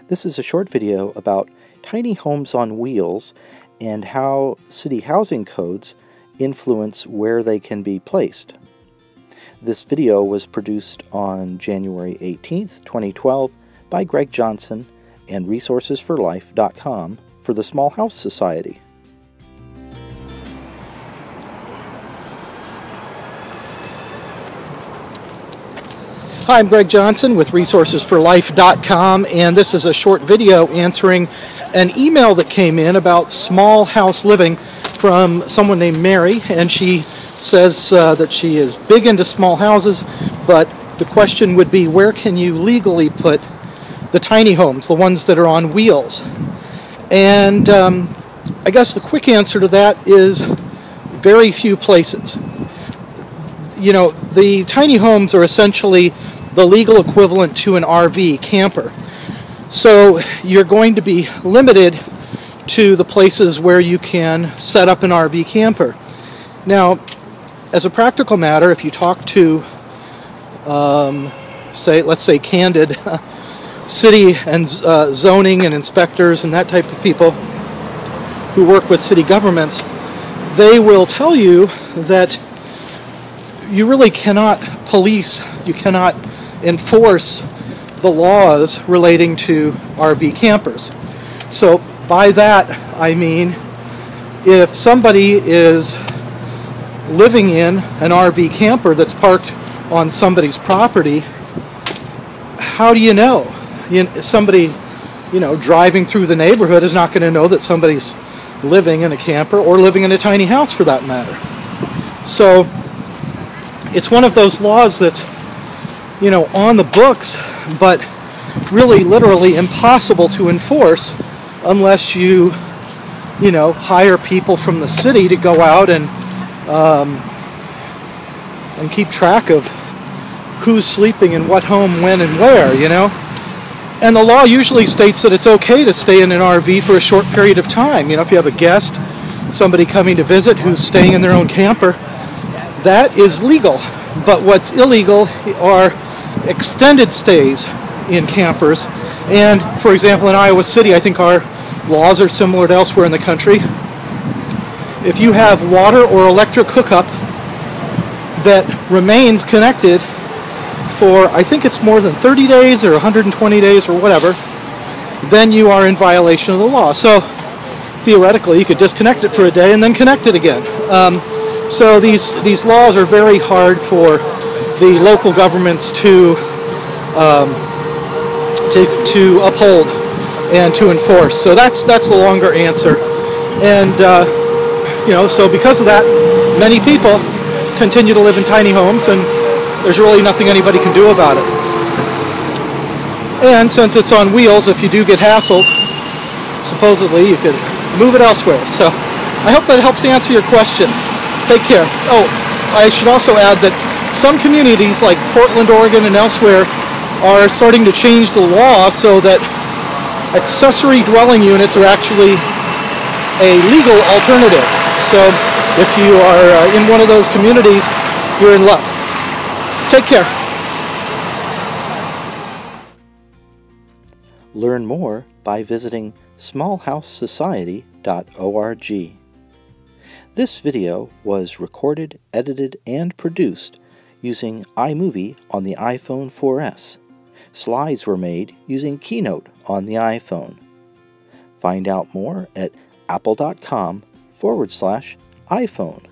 This is a short video about tiny homes on wheels and how city housing codes influence where they can be placed. This video was produced on January 18th, 2012 by Greg Johnson and ResourcesForLife.com for the Small House Society. Hi, I'm Greg Johnson with ResourcesForLife.com, and this is a short video answering an email that came in about small house living from someone named Mary, and she says that she is big into small houses, but the question would be, where can you legally put the tiny homes, the ones that are on wheels? And I guess the quick answer to that is very few places. You know, the tiny homes are essentially the legal equivalent to an RV camper. So you're going to be limited to the places where you can set up an RV camper. Now, as a practical matter, if you talk to, let's say Candid, city and zoning and inspectors and that type of people who work with city governments, they will tell you that you really cannot police, you cannot enforce the laws relating to RV campers. So by that I mean, if somebody is living in an RV camper that's parked on somebody's property, how do you know? Somebody, driving through the neighborhood is not going to know that somebody's living in a camper or living in a tiny house for that matter. So it's one of those laws that's, on the books, but really literally impossible to enforce unless you, hire people from the city to go out and keep track of who's sleeping in what home, when, and where, And the law usually states that it's okay to stay in an RV for a short period of time. If you have a guest, somebody coming to visit who's staying in their own camper, that is legal. But what's illegal are extended stays in campers. And, for example, in Iowa City, I think our laws are similar to elsewhere in the country. If you have water or electric hookup that remains connected for, I think it's more than 30 days or 120 days or whatever, then you are in violation of the law. So theoretically, you could disconnect it for a day and then connect it again. So these laws are very hard for the local governments to uphold and to enforce. So that's the longer answer. And so because of that, many people continue to live in tiny homes, and there's really nothing anybody can do about it. And since it's on wheels, if you do get hassled, supposedly you could move it elsewhere. So I hope that helps answer your question. Take care. Oh, I should also add that some communities like Portland, Oregon, and elsewhere are starting to change the law so that accessory dwelling units are actually a legal alternative. So if you are in one of those communities, you're in luck. Take care. Learn more by visiting smallhousesociety.org. This video was recorded, edited, and produced using iMovie on the iPhone 4S. Slides were made using Keynote on the iPhone. Find out more at apple.com/iPhone.